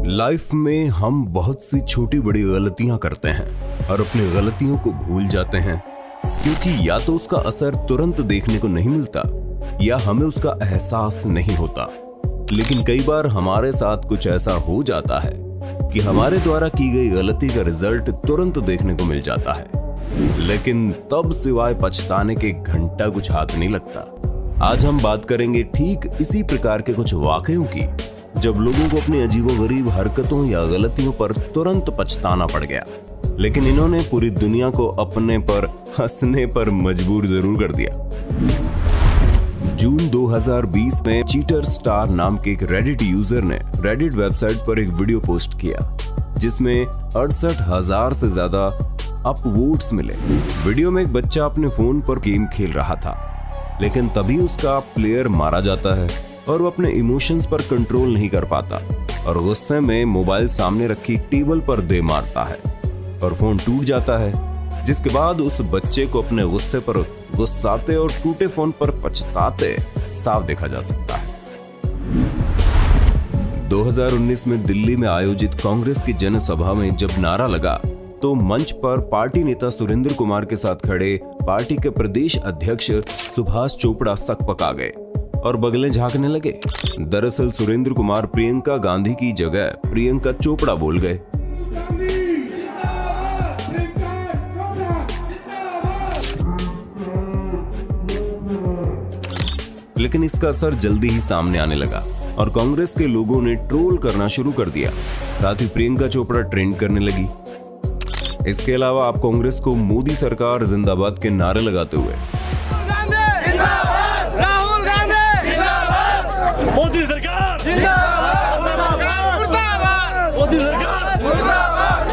Life में हम बहुत सी छोटी बड़ी गलतियां करते हैं और अपनी गलतियों को भूल जाते हैं, क्योंकि या तो उसका असर तुरंत देखने को नहीं मिलता या हमें उसका एहसास नहीं होता। लेकिन कई बार हमारे साथ कुछ ऐसा हो जाता है कि हमारे द्वारा की गई गलती का रिजल्ट तुरंत देखने को मिल जाता है, लेकिन तब सिवाय पछताने के घंटा कुछ हाथ नहीं लगता। आज हम बात करेंगे ठीक इसी प्रकार के कुछ वाकयों की, जब लोगों को अपनी अजीबोगरीब हरकतों या गलतियों पर तुरंत पछताना पड़ गया, लेकिन इन्होंने पूरी दुनिया को अपने पर हंसने पर मजबूर जरूर कर दिया। जून 2020 में चीटर स्टार नाम के एक रेडिट यूजर ने रेडिट वेबसाइट पर एक वीडियो पोस्ट किया, जिसमें 68,000 से ज्यादा अपवोट्स मिले। वीडियो में एक बच्चा अपने फोन पर गेम खेल रहा था, लेकिन तभी उसका प्लेयर मारा जाता है और वो अपने इमोशंस पर कंट्रोल नहीं कर पाता और गुस्से में मोबाइल सामने रखी टेबल पर दे मारता है और फोन टूट जाता है, जिसके बाद उस बच्चे को अपने गुस्से पर गुस्साते और टूटे फोन पर पछताते साफ देखा जा सकता है। 2019 में दिल्ली में आयोजित कांग्रेस की जनसभा में जब नारा लगा तो मंच पर पार्टी नेता सुरेंद्र कुमार के साथ खड़े पार्टी के प्रदेश अध्यक्ष सुभाष चोपड़ा सकपका गए और बगलें झांकने लगे। दरअसल सुरेंद्र कुमार प्रियंका गांधी की जगह प्रियंका चोपड़ा बोल गए। लेकिन इसका असर जल्दी ही सामने आने लगा और कांग्रेस के लोगों ने ट्रोल करना शुरू कर दिया। साथ ही प्रियंका चोपड़ा ट्रेंड करने लगी। इसके अलावा आप कांग्रेस को मोदी सरकार जिंदाबाद के नारे लगाते हुए राहुल गांधी जिंदाबाद, मोदी सरकार जिंदाबाद, मोदी सरकार जिंदाबाद,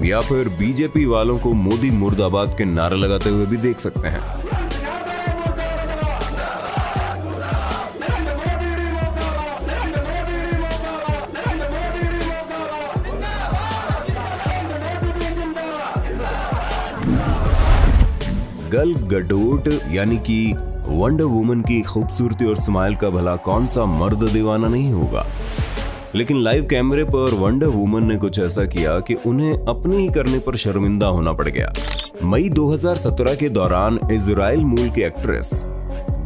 या फिर बीजेपी वालों को मोदी मुर्दाबाद के नारे लगाते हुए भी देख सकते हैं। गल गडोट यानी कि वंडर वुमन की खूबसूरती और स्माइल का भला कौन सा मर्द दीवाना नहीं होगा, लेकिन लाइव कैमरे पर वंडर वुमन ने कुछ ऐसा किया कि उन्हें अपने ही करने पर शर्मिंदा होना पड़ गया। मई 2017 के दौरान इजराइल मूल की एक्ट्रेस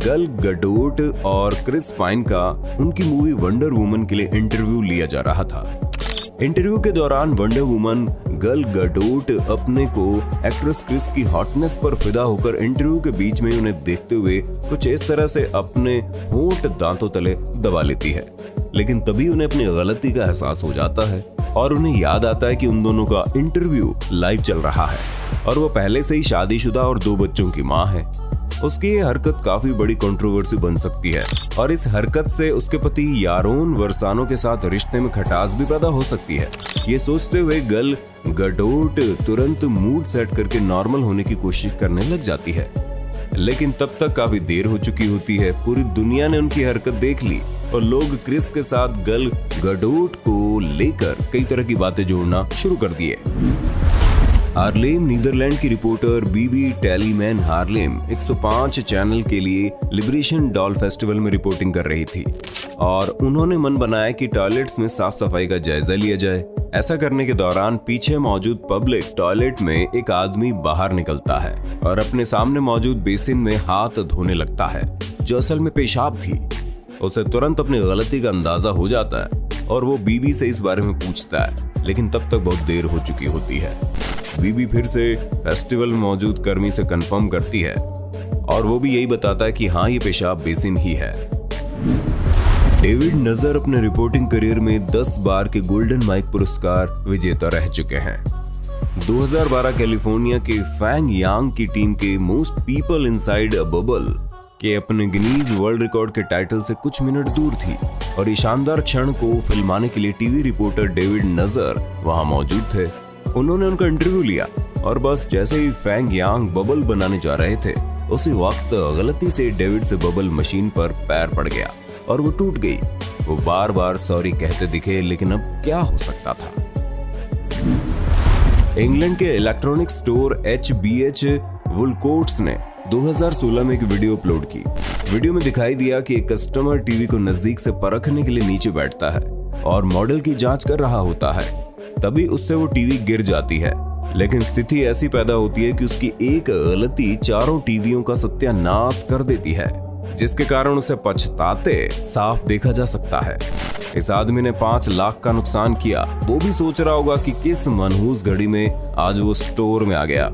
गल गडोट और क्रिस पाइन का उनकी मूवी वंडर वुमन के लिए इंटरव्यू लिया जा रहा था। इंटरव्यू के दौरान वंडर वुमन गल गडोट अपने को एक्ट्रेस क्रिस की हॉटनेस पर फिदा होकर इंटरव्यू के बीच में उन्हें देखते हुए कुछ इस तरह से अपने होंठ दांतों तले दबा लेती है, लेकिन तभी उन्हें अपनी गलती का एहसास हो जाता है और उन्हें याद आता है कि उन दोनों का इंटरव्यू लाइव चल रहा है और वो पहले से ही शादीशुदा और 2 बच्चों की मां है। उसकी ये हरकत काफी बड़ी कंट्रोवर्सी बन सकती है और इस हरकत से उसके पति यारोन वर्सानो के साथ रिश्ते में खटास भी पैदा हो सकती है। ये सोचते हुए गल गडोट तुरंत मूड सेट करके नॉर्मल होने की कोशिश करने लग जाती है, लेकिन तब तक काफी देर हो चुकी होती है। पूरी दुनिया ने उनकी हरकत देख ली और लोग क्रिस के साथ गल गडोट को लेकर कई तरह की बातें जोड़ना शुरू कर दिए। हार्लेम नीदरलैंड की रिपोर्टर बीबी टेलीमैन हार्लेम 105 चैनल के लिए लिबरेशन डॉल फेस्टिवल में रिपोर्टिंग कर रही थी और उन्होंने मन बनाया कि टॉयलेट्स में साफ सफाई का जायजा लिया जाए। ऐसा करने के दौरान पीछे मौजूद पब्लिक टॉयलेट में एक आदमी बाहर निकलता है और अपने सामने मौजूद बेसिन में हाथ धोने लगता है, जो असल में पेशाब थी। उसे तुरंत अपनी गलती का अंदाजा हो जाता है और वो बीबी से इस बारे में पूछता है, लेकिन तब तक बहुत देर हो चुकी होती है। बीबी फिर से फेस्टिवल में मौजूद कर्मी से कंफर्म करती है और वो भी यही बताता है कि हाँ, ये पेशाब बेसिन ही है। डेविड नजर अपने रिपोर्टिंग करियर में 10 बार के गोल्डन माइक पुरस्कार विजेता रह चुके हैं। 2012 कैलिफोर्निया के फैंग यांग की टीम के most people inside a bubble के अपने गिनीज वर्ल्ड रिकॉर्ड के टाइटल से कुछ मिनट दूर थी और इस शानदार क्षण को फिल्माने के लिए टीवी रिपोर्टर डेविड नजर वहां मौजूद थे। उन्होंने उनका इंटरव्यू लिया और बस जैसे ही फैंग यांग बबल बनाने जा रहे थे, उसी वक्त गलती से डेविड से बबल मशीन पर पैर पड़ गया और वो टूट गई। वो बार बार सॉरी कहते दिखे, लेकिन अब क्या हो सकता था। इंग्लैंड के इलेक्ट्रॉनिक स्टोर HBH वुलकोट्स ने 2016 में एक वीडियो अपलोड की। वीडियो में दिखाई दिया कि एक कस्टमर टीवी को नजदीक से परखने के लिए नीचे बैठता है और मॉडल की जांच कर रहा होता है। तभी उससे वो टीवी गिर जाती है, लेकिन स्थिति ऐसी पैदा होती है कि उसकी एक गलती चारों टीवियों का सत्यानाश कर देती है, जिसके कारण उसे पछताते साफ देखा जा सकता है। इस आदमी ने 5 लाख का नुकसान किया। वो भी सोच रहा होगा कि किस मनहूस घड़ी में आज वो स्टोर में आ गया।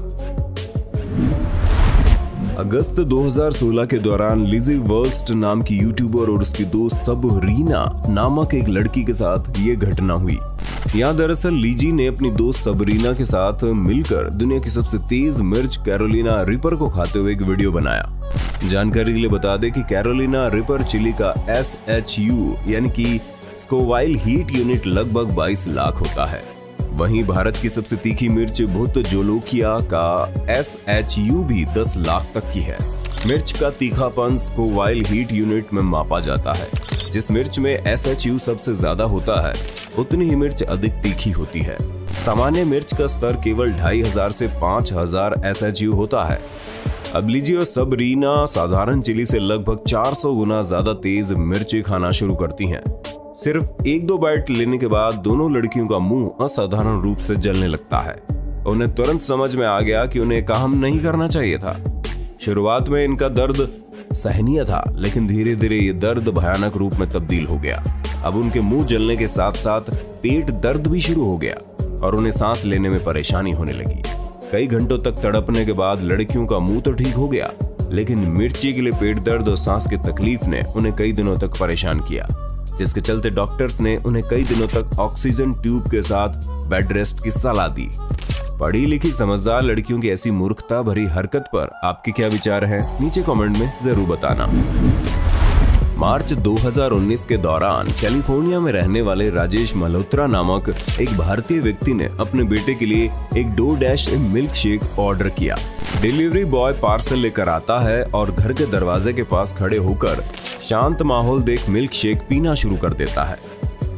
अगस्त 2016 के दौरान लिजी वर्स्ट नाम की यूट्यूबर और उसकी दोस्त सबरीना नामक एक लड़की के साथ ये घटना हुई। यहाँ दरअसल लीजी ने अपनी दोस्त सबरीना के साथ मिलकर दुनिया की सबसे तेज मिर्च कैरोलिना रिपर को खाते हुए एक वीडियो बनाया। जानकारी के लिए बता दें कि कैरोलिना रिपर चिली का SHU यानी कि स्कोवाइल हीट यूनिट लगभग 22 लाख होता है। वहीं भारत की सबसे तीखी मिर्च भुत जोलोकिया का SHU भी 10 लाख तक की है। मिर्च का तीखापन स्कोवाइल हीट यूनिट में मापा जाता है। जिस मिर्च में SHU सबसे ज्यादा होता है, उतनी ही मिर्च अधिक तीखी होती है। सामान्य मिर्च का स्तर केवल 2500 से 5000 SHU होता है। अब लीजी और सबरीना साधारण चिली से लगभग 400 गुना ज्यादा तेज मिर्ची खाना शुरू करती हैं। सिर्फ 1-2 बाइट लेने के बाद दोनों लड़कियों का मुंह असाधारण रूप से जलने लगता है। उन्हें तुरंत समझ में आ गया कि उन्हें काम नहीं करना चाहिए था। शुरुआत में इनका दर्द सहनीय था, लेकिन धीरे धीरे ये दर्द भयानक रूप में तब्दील हो गया। अब उनके मुंह जलने के साथ साथ पेट दर्द भी शुरू हो गया और उन्हें सांस लेने में परेशानी होने लगी। कई घंटों तक तड़पने के बाद लड़कियों का मुंह तो ठीक हो गया, लेकिन मिर्ची के लिए पेट दर्द और सांस की तकलीफ ने उन्हें कई दिनों तक परेशान किया, जिसके चलते डॉक्टर्स ने उन्हें कई दिनों तक ऑक्सीजन ट्यूब के साथ बेड रेस्ट की सलाह दी। पढ़ी लिखी समझदार लड़कियों की ऐसी मूर्खता भरी हरकत पर आपके क्या विचार हैं? नीचे कमेंट में जरूर बताना। मार्च 2019 के दौरान कैलिफोर्निया में रहने वाले राजेश मल्होत्रा नामक एक भारतीय व्यक्ति ने अपने बेटे के लिए एक DoorDash मिल्क शेक ऑर्डर किया। डिलीवरी बॉय पार्सल लेकर आता है और घर के दरवाजे के पास खड़े होकर शांत माहौल देख मिल्क शेक पीना शुरू कर देता है।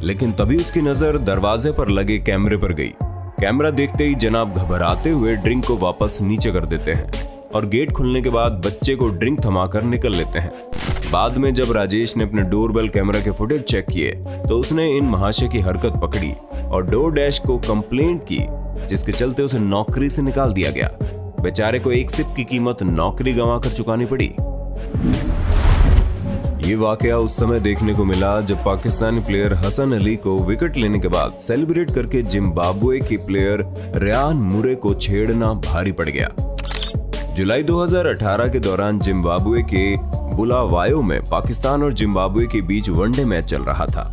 लेकिन तभी उसकी नजर दरवाजे पर लगे कैमरे पर गई। कैमरा देखते ही जनाब घबराते हुए ड्रिंक को वापस नीचे कर देते हैं और गेट खुलने के बाद बच्चे को ड्रिंक थमाकर निकल लेते हैं। बाद में जब राजेश ने अपने डोरबेल कैमरा के फुटेज चेक किए तो उसने इन महाशय की हरकत पकड़ी और DoorDash को कंप्लेंट की, जिसके चलते उसे नौकरी से निकाल दिया गया। बेचारे को एक सिप की कीमत नौकरी गंवाकर चुकानी पड़ी। ये वाकया उस समय देखने को मिला जब पाकिस्तानी प्लेयर हसन अली को विकेट लेने के बाद सेलिब्रेट करके जिम्बाब्वे के प्लेयर रियान मुरे को छेड़ना भारी पड़ गया। जुलाई 2018 के दौरान जिम्बाब्वे के बुलावायो में पाकिस्तान और जिम्बाब्वे के बीच वनडे मैच चल रहा था।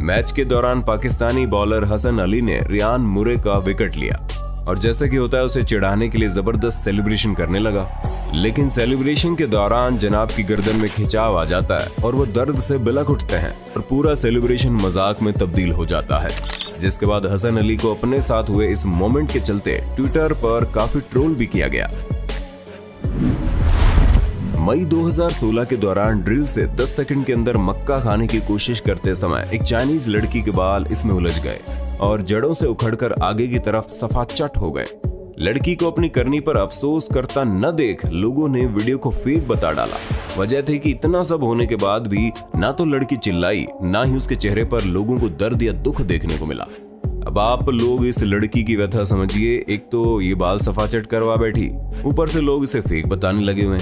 मैच के दौरान पाकिस्तानी बॉलर हसन अली ने रियान मुरे का विकेट लिया और जैसा कि होता है उसे चिढ़ाने के लिए जबरदस्त सेलिब्रेशन करने लगा। लेकिन सेलिब्रेशन के दौरान जनाब की गर्दन में खिंचाव आ जाता है और वो दर्द से बिलख उठते हैं और पूरा सेलिब्रेशन मजाक में तब्दील हो जाता है, जिसके बाद हसन अली को अपने साथ हुए इस मोमेंट के चलते ट्विटर पर काफी ट्रोल भी किया गया। मई 2016 के दौरान ड्रिल से 10 सेकंड के अंदर मक्का खाने की कोशिश करते समय एक चाइनीज लड़की के बाल इसमें उलझ गए और जड़ों से उखड़कर आगे की तरफ सफाचट हो गए। लड़की को अपनी करनी पर अफसोस करता न देख लोगों ने वीडियो को फेक बता डाला। वजह थी कि इतना सब होने के बाद भी ना तो लड़की चिल्लाई, ना ही उसके चेहरे पर लोगों को दर्द या दुख देखने को मिला। अब आप लोग इस लड़की की व्यथा समझिए। एक तो ये बाल सफाचट करवा बैठी, ऊपर से लोग इसे फेक बताने लगे हुए।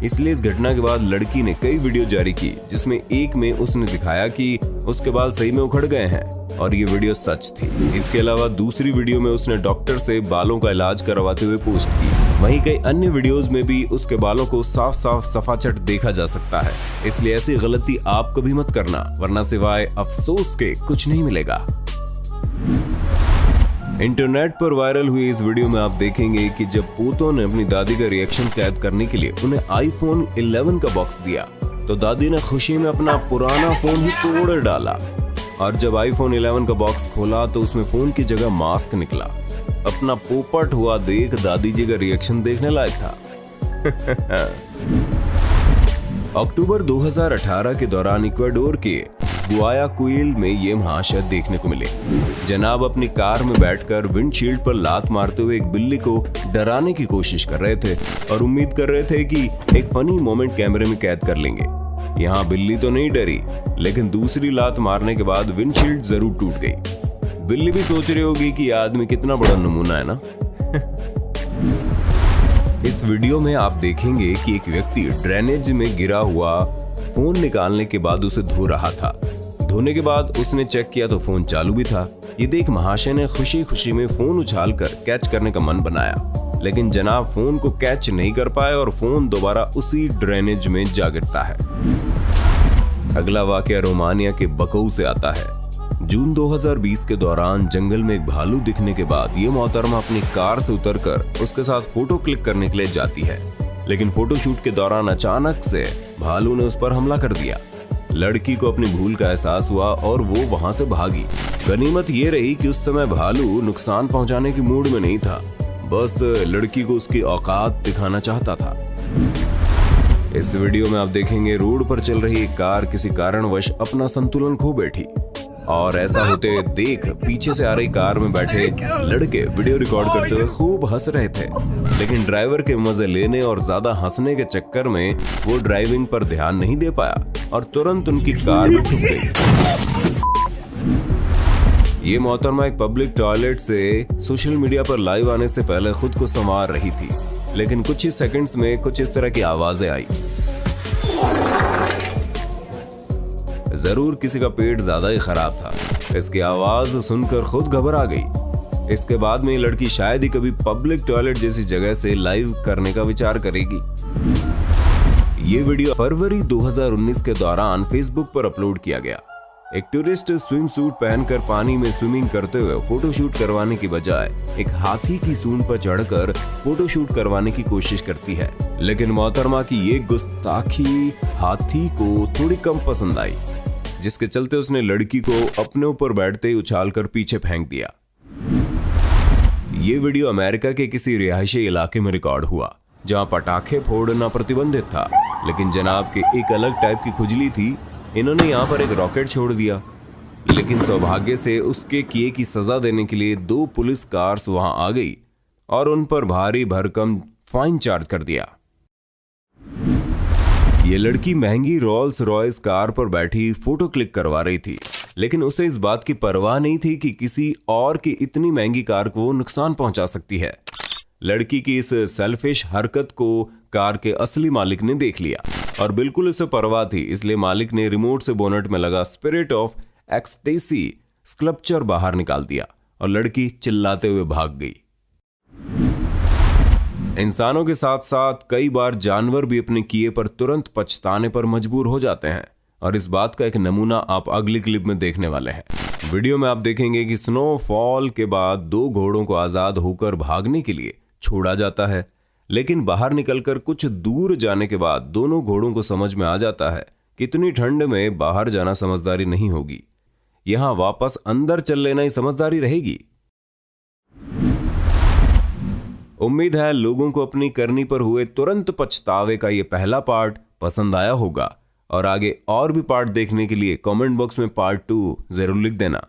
इसलिए इस घटना के बाद लड़की ने कई वीडियो जारी की, जिसमें एक में उसने दिखाया कि उसके बाल सही में उखड़ गए हैं और ये वीडियो सच थी। इसके अलावा दूसरी वीडियो में उसने डॉक्टर से बालों का इलाज करवाते हुए पोस्ट की। वहीं कई अन्य वीडियोस में भी उसके बालों को साफ साफ सफाचट देखा जा सकता है। इसलिए ऐसी गलती आप कभी मत करना, वरना सिवाय अफसोस के कुछ नहीं मिलेगा। इंटरनेट पर वायरल हुई इस वीडियो में आप देखेंगे कि जब पोतों ने अपनी दादी का रिएक्शन कैद करने के लिए उन्हें iPhone 11 का बॉक्स दिया तो दादी ने खुशी में अपना पुराना फोन ही तोड़ डाला और जब iPhone 11 का बॉक्स खोला तो उसमें फोन की जगह मास्क निकला। अपना पोपट हुआ देख दादी जी का रिएक्शन देखने लायक था। अक्टूबर 2018 के दौरान इक्वाडोर के गुआयाक्विल में ये महाशय देखने को मिले। जनाब अपनी कार में बैठकर विंडशील्ड पर लात मारते हुए एक बिल्ली को डराने की कोशिश कर रहे थे और उम्मीद कर रहे थे कि एक फनी मोमेंट कैमरे में कैद कर लेंगे। यहाँ बिल्ली तो नहीं डरी, लेकिन दूसरी लात मारने के बाद विंडशील्ड जरूर टूट गई। बिल्ली भी सोच रही होगी कि आदमी कितना बड़ा नमूना है ना। इस वीडियो में आप देखेंगे कि एक व्यक्ति ड्रेनेज में गिरा हुआ फोन निकालने के बाद उसे धो रहा था। धोने के बाद उसने चेक किया तो फोन चालू भी था। ये देख महाशय ने खुशी खुशी में फोन उछालकर कैच करने का मन बनाया, लेकिन जनाब फोन को कैच नहीं कर पाए और फोन दोबारा उसी ड्रेनेज में जा गिरता है। अगला वाकया रोमानिया के बकऊ से आता है। जून 2020 के दौरान जंगल में एक भालू दिखने के बाद ये मोहतरमा अपनी कार से उतरकर उसके साथ फोटो क्लिक करने के लिए जाती है, लेकिन फोटोशूट के दौरान अचानक से भालू ने उस पर हमला कर दिया। लड़की को अपनी भूल का एहसास हुआ और वो वहां से भागी। गनीमत ये रही कि उस समय भालू नुकसान पहुंचाने की मूड में नहीं था, बस लड़की को उसकी औकात दिखाना चाहता था। इस वीडियो में आप देखेंगे रोड पर चल रही एक कार किसी कारणवश अपना संतुलन खो बैठी और ऐसा होते देख पीछे से आ रही कार में बैठे लड़के वीडियो रिकॉर्ड करते हुए खूब हंस रहे थे, लेकिन ड्राइवर के मजे लेने और ज्यादा हंसने के चक्कर में वो ड्राइविंग पर ध्यान नहीं दे पाया और तुरंत उनकी कार भी ठुक गई। ये मोहतरमा एक पब्लिक टॉयलेट से सोशल मीडिया पर लाइव आने से पहले खुद को संवार रही थी, लेकिन कुछ ही सेकंड्स में कुछ इस तरह की आवाजें आई। जरूर किसी का पेट ज्यादा ही खराब था। इसकी आवाज सुनकर खुद घबरा गई। इसके बाद में ये लड़की शायद ही कभी पब्लिक टॉयलेट जैसी जगह से लाइव करने का विचार करेगी। ये वीडियो फरवरी 2019 के दौरान फेसबुक पर अपलोड किया गया। एक टूरिस्ट स्विम सूट पहनकर पानी में स्विमिंग करते हुए फोटोशूट करवाने की बजाय एक हाथी की सूंड पर चढ़कर फोटोशूट करवाने की कोशिश करती है, लेकिन मोहतरमा की ये गुस्ताखी हाथी को थोड़ी कम पसंद आई, जिसके चलते उसने लड़की को अपने ऊपर बैठते ही उछालकर पीछे फेंक दिया। ये वीडियो अमेरिका के किसी रिहायशी इलाके में रिकॉर्ड हुआ, जहां पटाखे फोड़ना प्रतिबंधित था, लेकिन जनाब के एक अलग टाइप की खुजली थी। इन्होंने यहाँ पर एक रॉकेट छोड़ दिया, लेकिन सौभाग्य से उसके किए की सजा देने के लिए 2 पुलिस कार्स वहां आ गई और उन पर भारी भरकम फाइन चार्ज कर दिया। ये लड़की महंगी रोल्स रॉयस कार पर बैठी फोटो क्लिक करवा रही थी, लेकिन उसे इस बात की परवाह नहीं थी कि किसी और की इतनी महंगी कार को नुकसान पहुंचा सकती है। लड़की की इस सेल्फिश हरकत को कार के असली मालिक ने देख लिया और बिल्कुल उसे परवाह थी, इसलिए मालिक ने रिमोट से बोनट में लगा स्पिरिट ऑफ एक्सटेसी स्कल्पचर बाहर निकाल दिया और लड़की चिल्लाते हुए भाग गई। इंसानों के साथ साथ कई बार जानवर भी अपने किए पर तुरंत पछताने पर मजबूर हो जाते हैं, और इस बात का एक नमूना आप अगली क्लिप में देखने वाले हैं। वीडियो में आप देखेंगे कि स्नोफॉल के बाद 2 घोड़ों को आजाद होकर भागने के लिए छोड़ा जाता है, लेकिन बाहर निकलकर कुछ दूर जाने के बाद दोनों घोड़ों को समझ में आ जाता है कि इतनी ठंड में बाहर जाना समझदारी नहीं होगी, यहां वापस अंदर चल लेना ही समझदारी रहेगी। उम्मीद है लोगों को अपनी करनी पर हुए तुरंत पछतावे का ये पहला पार्ट पसंद आया होगा, और आगे और भी पार्ट देखने के लिए कमेंट बॉक्स में पार्ट 2 जरूर लिख देना।